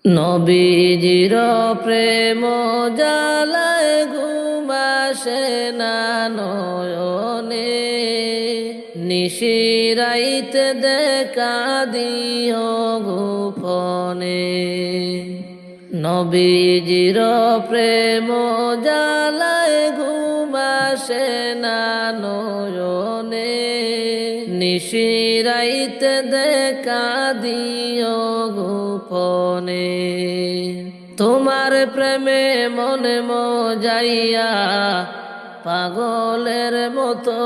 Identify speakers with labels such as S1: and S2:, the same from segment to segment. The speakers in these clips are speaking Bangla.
S1: নবীজির প্রেম জালায় ঘুম আসে না নয়নে, নিশিরাইতে দেখা দিও গোপনে। নবীজির প্রেম জালায় ঘুম আসে না নয়নে, নিশিরাইতে দেখা দিও গোপনে। তোমার প্রেমে মনে মজাইয়া পাগলের মতো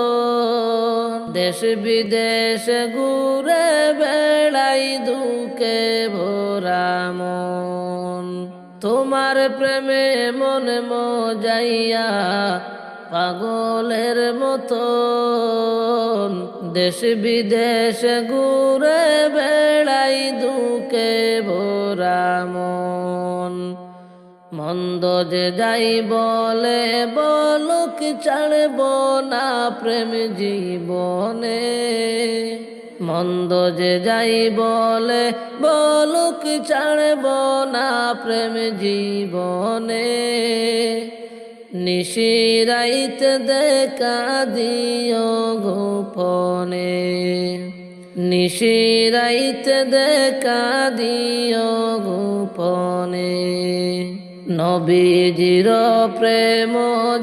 S1: দেশ বিদেশ ঘুরে বেড়াই দুঃখে ভরা মন। তোমার প্রেমে মনে মজাইয়া পাগলের মতো দেশ বিদেশ ঘুরে বেড়াই দুঃখে ভরা মন। মন্দ যে যাই বলে বলুক ছাড়ব না প্রেম জীবনে, মন্দ যে যাই বলে বলুক ছাড়ব না প্রেম জীবনে। নিশিরাইতে দেখা দিও গোপনে, নিশিরাইতে দেখা দিও গোপনে। নবীজির প্রেম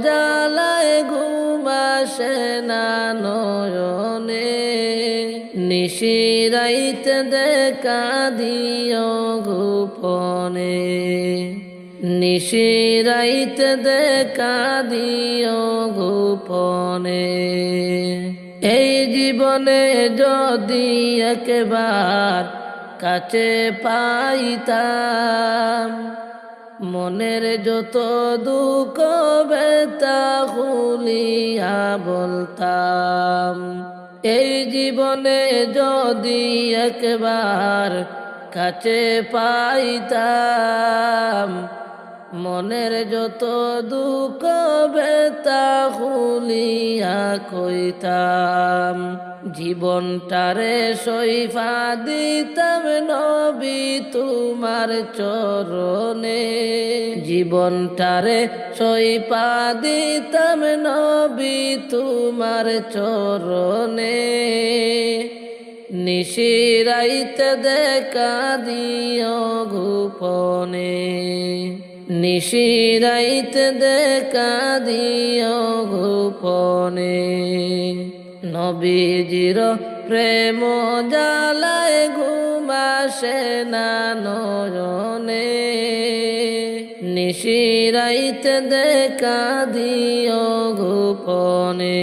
S1: জালায় ঘুম আসে না নয়নে, নিশিরাইতে দেখা দিও গোপনে, নিশিরাইতে দেখা দিও গোপনে। এই জীবনে যদি একবার কাছে পাইতাম, মনের যত দুঃখ ব্যথা খুলিয়া বলতাম। এই জীবনে যদি একবার কাছে পাইতাম, মনের যত দুঃখ ব্যথা খুলিয়া কইতাম। জীবনটারে সইফা দিতাম নবী তোমার চরণে, জীবনটারে সইফা দিতাম নবী তোমার চরণে। নিশিরাইতে দেখা দিও গোপনে, নিশিরাইতে দেখা দিও গোপনে। নবীজির প্রেম জালায় ঘুম আসে না নয়নে, নিশিরাইতে দেখা দিও গোপনে।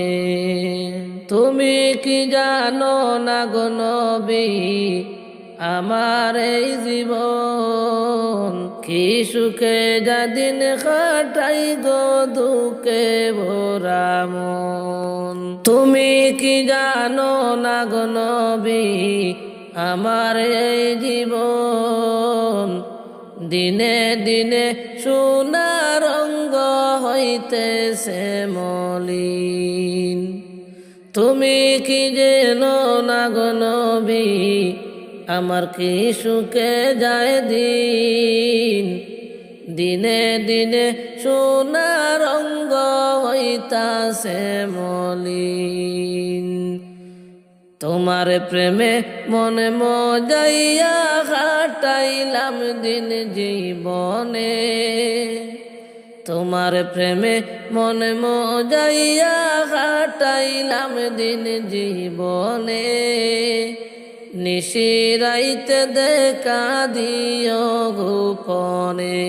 S1: তুমি কি জানো না গো নবী, আমার এই জীবন কি সুখে যাদিন কাটাই গো দুঃখে ভরা মন। তুমি কি জানো না গো নবী, আমার এই জীবন দিনে দিনে সোনা রঙ্গ হইতেছে মলিন। তুমি কি জেনো না গো নবী, আমার কি সুখে যায় দিন, দিনে দিনে সোনা রঙ্গ হইতাছে মলিন। তোমার প্রেমে মনে মজাইয়া কাটাইলাম দিন জীবনে, তোমার প্রেমে মনে মজাইয়া কাটাইলাম দিন জীবনে। নিশিরাইতে দেখা দিও গোপনে,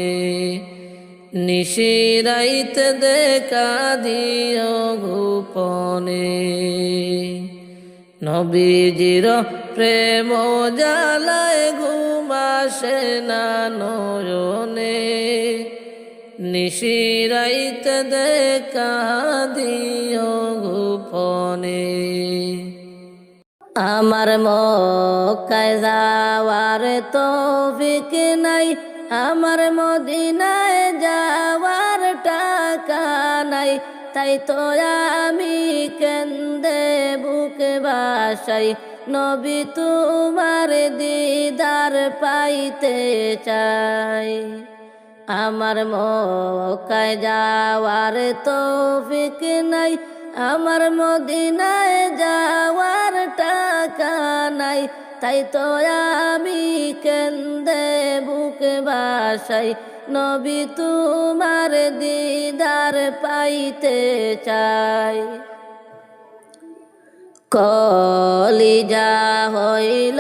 S1: নিশিরাইতে দেখা দিও গোপনে। নবীজির প্রেম জালায় ঘুম আসে না নয়নে, নিশিরাইতে দেখা দিও গোপনে। আমার মক্কায় যাওয়ার তৌফিক নাই, আমার মদিনায় যাওয়ার টাকা নাই, তাই তো আমি কেন্দে বুক বাসাই নবী তোমার দিদার পাইতে চাই। আমার মক্কায় যাওয়ার তৌফিক নাই, আমার মদিনায় যাওয়ার টাকা নাই, তাই তো আমি কেন্দে বুক বাসাই, নবী তোমার দিদার পাইতে চাই। কলিজা হইল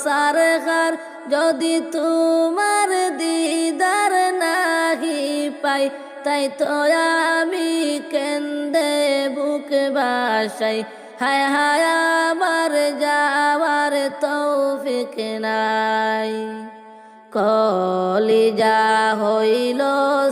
S1: সারখার যদি তোমার দিদার নাহি পাই, তাই তো আমি কেন্দে বুক বাসাই, হায় হায় আমার যাওয়ার তৌফিক নাই। কলিজা হইল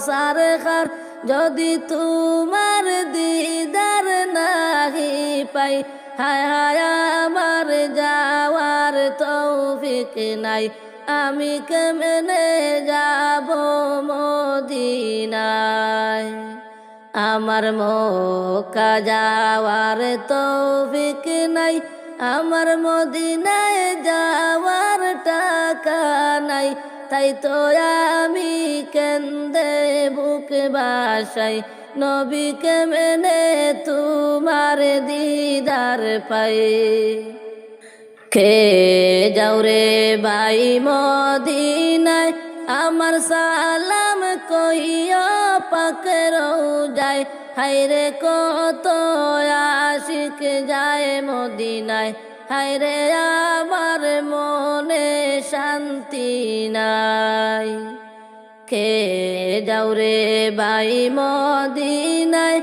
S1: সারখার যদি তোমার দিদার নাহি পাই, হায় হায় আমার যাওয়ার তৌফিক নাই, আমি কেমনে যাব মদিনায়। আমার মক্কা যাওয়ার তৌফিক নাই, আমার মদিনায় যাওয়ার টাকা নাই, তাই তো আমি কেন্দে বুক বাসাই, নবী কেমনে তোমার দিদার পাই। কে যাও রে ভাই মদিনায়, আমার সালাম কইয়া পাক রওজায়, হায়রে কত আশিক যায় মদিনায়, হায়রে আমার মনে শান্তি নাই। কে যাও রে ভাই মদিনায়,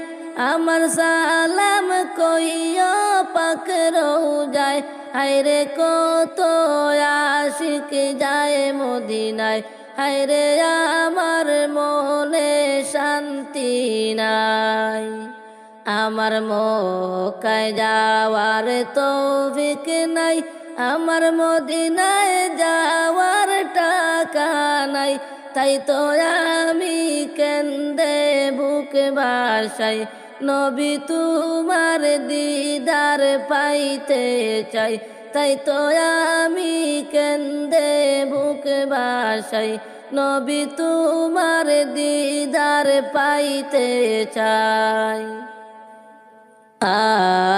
S1: আমার সালাম কইয়া পাক রওজায়, হায়রে কত আশিক যায় মদিনায়, হায়রে আমার মনে শান্তি নাই। আমার মক্কায় যাওয়ার তৌফিক নাই, আমার মদিনায় যাওয়ার টাকা নাই, তাই তো আমি কেন্দে বুক বাসাই, নবী তোমার দিদার পাইতে চাই, তাই তো আমি কেন্দে বুক বাসাই, নবী তোমার দিদার পাইতে চাই।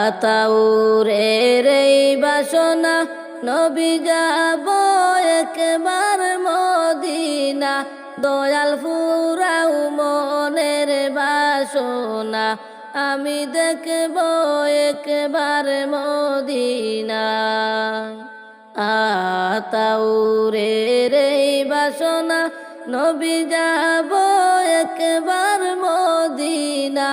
S1: আতাউরে রে বাসনা নবী যাব একবার মদিনা, দয়াল ফুরাও মনের বাসনা, আমি দেখব একবার মদিনা। আতাউরে রে বাসনা নবী যাব একবার মদিনা,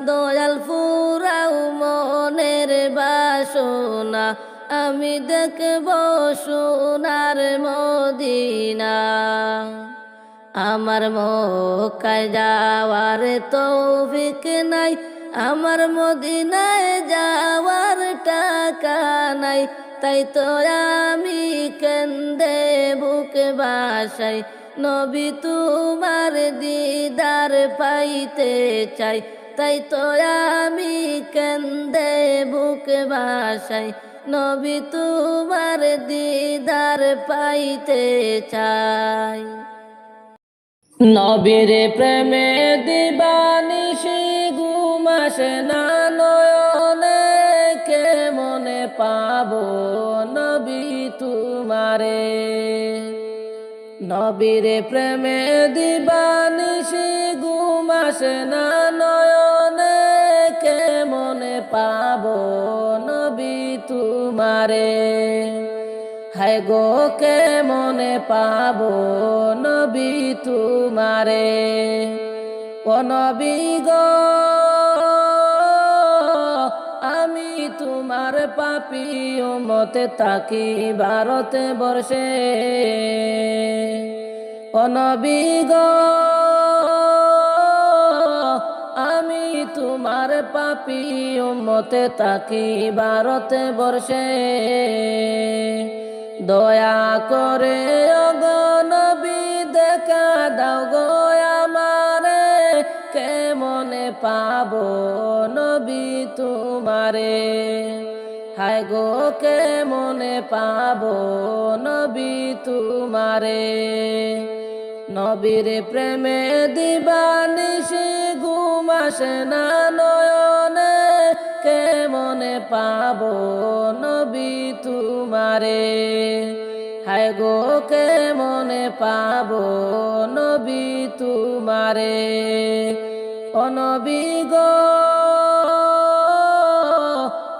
S1: দয়াল ফুরাও মনের বাসনা, আমি দেখব সোনার মদিনা। আমার মক্কায় যাওয়ার তৌফিক নাই, আমার মদিনায় যাওয়ার টাকা নাই, তাই তো আমি কেন্দে বুক বাসাই, নবী তোমার দিদার পাইতে চাই, তাই তো আমি কেন্দে বুক বাসাই, নবী তোমার দিদার পাইতে চাই। নবীর প্রেমে দিবানিশি ঘুম আসে না নয়নে, কেমনে পাবো নবী তোমারে। নবীর প্রেমে দিবানিশি ঘুম আসে না নয়নে, কেমনে পাবো নবী তোমারে। হায় গো কেমনে পাবো নবী তোমারে। ও নবী গো আমি তোমার পাপী উম্মতে তাকি ভারতে বর্ষে। ও নবী গো আমি তোমার পাপী উম্মতে তাকি ভারতে বর্ষে। দয়া করে ওগো নবী দেখা দাও গো আমারে, কেমনে পাবো নবী তোমারে। হায় গো কেমনে পাবো নবী তোমারে। নবীর প্রেমে দিবানিশি ঘুম আসে না নয়নে, কেমনে পাবো নবী তোমারে। হায় গো কেমনে পাবো নবী তোমারে। ও নবী গো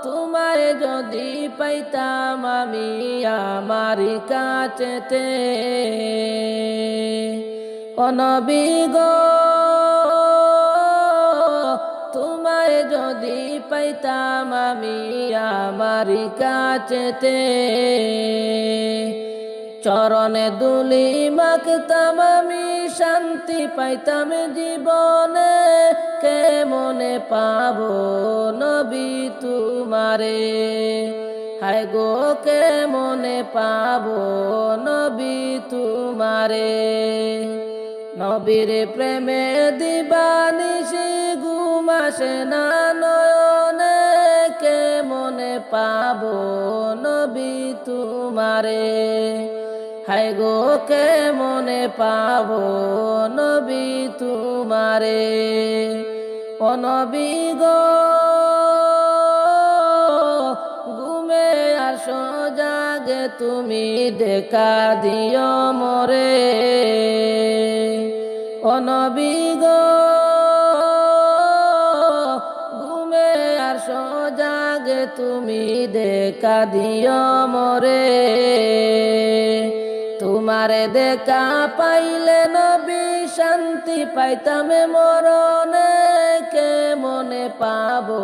S1: তোমায় যদি পাইতাম আমি আমার কাছেতে। ও নবী গো তোমায় যদি পাইতাম আমি আমার কাছেতে। চরণে দুলি মাখতাম আমি শান্তি পাইতাম জীবনে, কেমনে পাবো নবী তোমারে। হায় গো কেমনে পাবো নবী তোমারে। নবীর প্রেমে দিবানিশি ঘুম আসে না নয়নে, কেমনে পাবো নবী তোমারে। হায় গো কেমনে পাবো নবী তোমারে। ও নবী গো ঘুমে আসো জাগে তুমি দেখা দিও মোরে। ও নবী গো ঘুমে আসো জাগে তুমি দেখা দিও মোরে। তোমারে দেখা পাইলে নবী শান্তি পাইতাম মরণে, কেমনে পাবো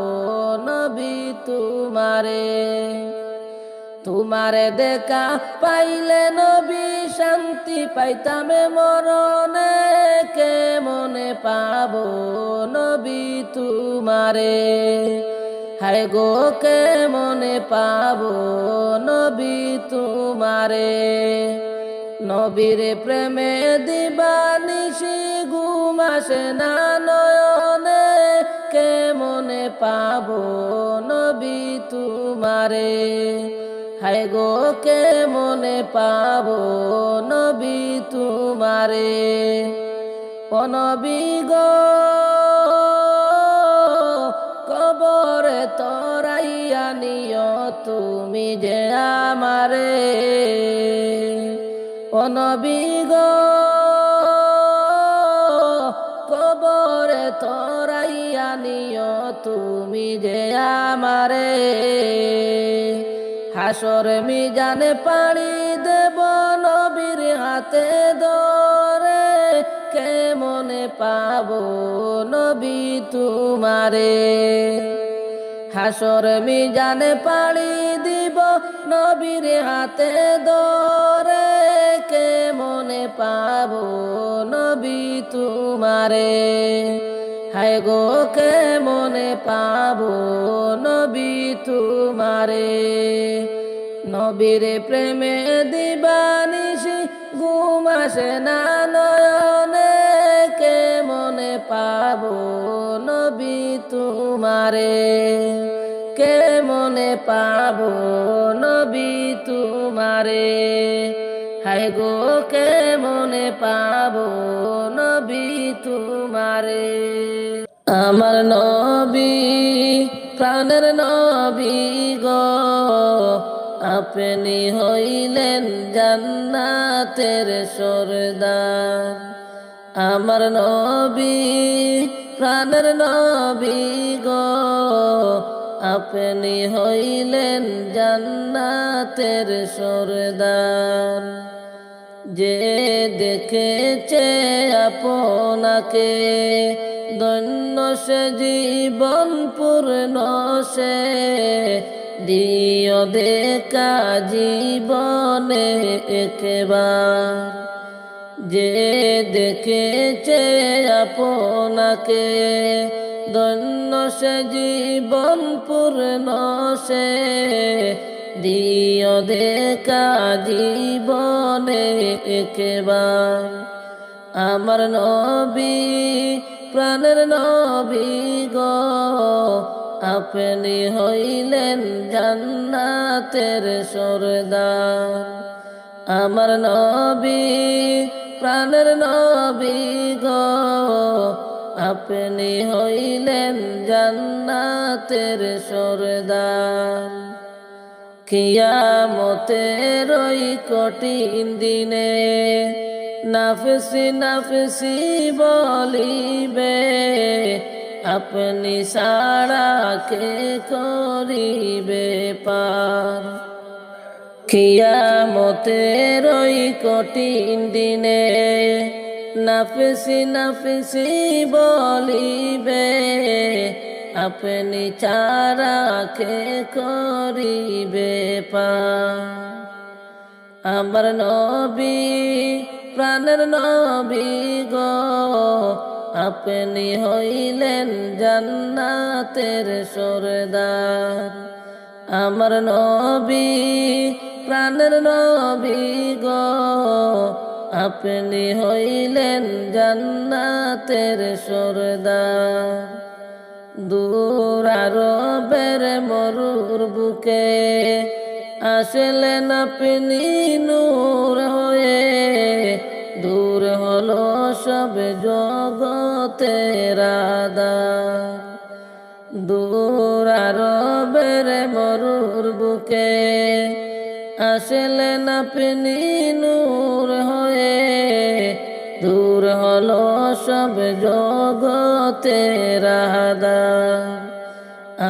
S1: নবী তোমারে। তোমারে দেখা পাইলে নবী শান্তি পাইতাম মরণে, কেমনে পাবো নবী তোমারে। হায় গো কেমনে পাবো নবী তোমারে। নবীর প্রেমে দিবানিশি ঘুম আসে না নয়নে, কেমনে পাবো নবী তোমারে। হায় গো কেমনে পাবো নবী তোমারে। ও নবী গো কবরে তরাইয়া নিও তুমি যে আমারে। ও নবী গো কবরে তরাইয়া নিও তুমি যে আমারে। হাসর মিজানে পাড়ি দেব নবীর হাতে ধরে, কেমনে পাবো নবী তোমারে। হাসর মিজানে পাড়ি দিব নবীর হাতে ধরে, কেমনে পাবো নবী তোমারে। হায় গো কেমনে পাবো নবী তোমারে। নবীর প্রেমে দিবানিশি ঘুম আসে না নয়নে, কেমনে পাবো নবী তোমারে। কেমনে পাবো নবী তোমারে। হায় গো কেমনে পাবো নবী তোমারে। আমার নবী প্রাণের নবী গো আপনি হইলেন জান্নাতের সরদার। আমার নবী প্রাণের নবী গো আপনি হইলেন জান্নাতের সরদার। যে দেখেছে আপনাকে ধন্য সে জীবন পূর্ণ সে, দিও দেখা জীবনে একবার। যে দেখেছে আপনাকে ধন্য সে জীবন পূর্ণ সে, দিও দেখা জীবনে একবার। আমার নবী প্রাণের নবী গো আপনি হইলেন জান্নাতের সরদার। আমার নবী প্রাণের নবী গো, আপনি হইলেন জান্নাতের সরদার। কিয়ামতের ওই কঠিন দিনে নাফসি নাফসি বলিবে, আপনি ছাড়া কে করিবে পার। কিয়ামতের ওই কঠিন দিনে নাফসি নাফসি বলিবে, আপনি ছাড়া কে করিবে পার। আমার নবী প্রাণের নবী গো, আপনি হইলেন জান্নাতের সরদার। আমার নবী প্রাণের নবী গো, আপনি হইলেন জান্নাতের সরদার। দূর আরবের মরুর বুকে আসলেন আপনি নূর হয়ে, দূর হলো সব জগতের আঁধার। দূর আরবের মরুর বুকে আসলেন আপনি নূর হয়ে, দূর হলো সব জগতের আঁধার।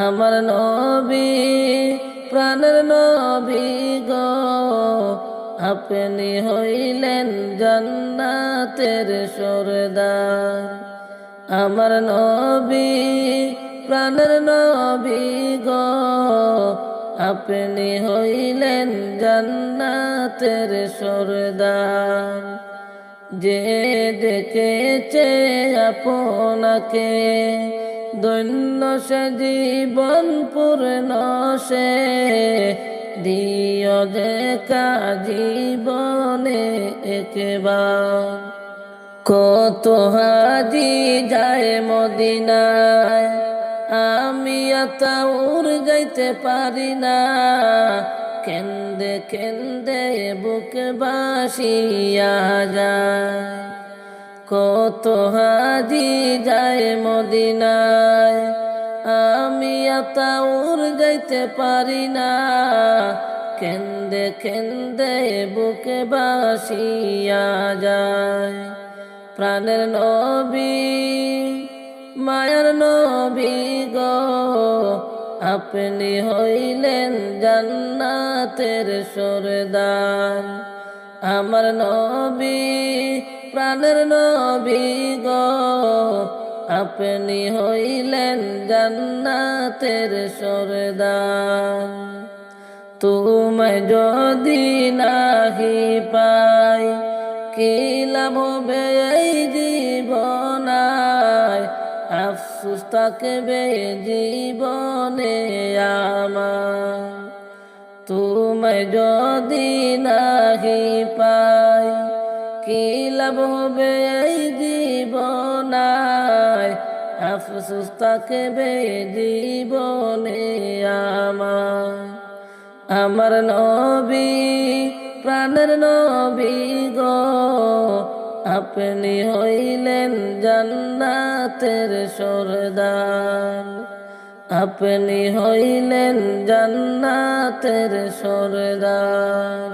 S1: আমার নবী প্রাণের নবী গো, আপনি হইলেন জান্নাতের সরদার। আমার নবী প্রাণের নবী গো, আপনি হইলেন জান্নাতের সরদার। যে দেখেছে আপনাকে দৈন্য সে জীবন পূর্ণ সে, দিও দেখা জীবনে একবার। কত হাজি যায় মদিনায়, আমি আতাউর যাইতে পারি না, কেন্দে কেন্দে বুক বাসিয়া যায়। কত হাজি যায় মদিনায়, আমি আতাউর যাইতে পারি না, কেন্দে কেন্দে বুক বাসিয়া যায়। প্রাণের নবী মায়ার নবী গো, আপনি হইলেন জান্নাতের সরদার। আমার নবী প্রাণের নবী গো, আপনি হইলেন জান্নাতের সরদার। তোমায় যদি নাহি পাই কি লাভ হবে এই জীবনায়, আফসোস থাকবে জীবনে আমার। তোমায় যদি নাহি পাই কি লাভ হবে এই জীবনায়, আফসোস থাকবে জীবনে আমার। আমার নবী প্রাণের নবী গো, আপনি হইলেন জান্নাতের সরদার। আপনি হইলেন জান্নাতের সরদার।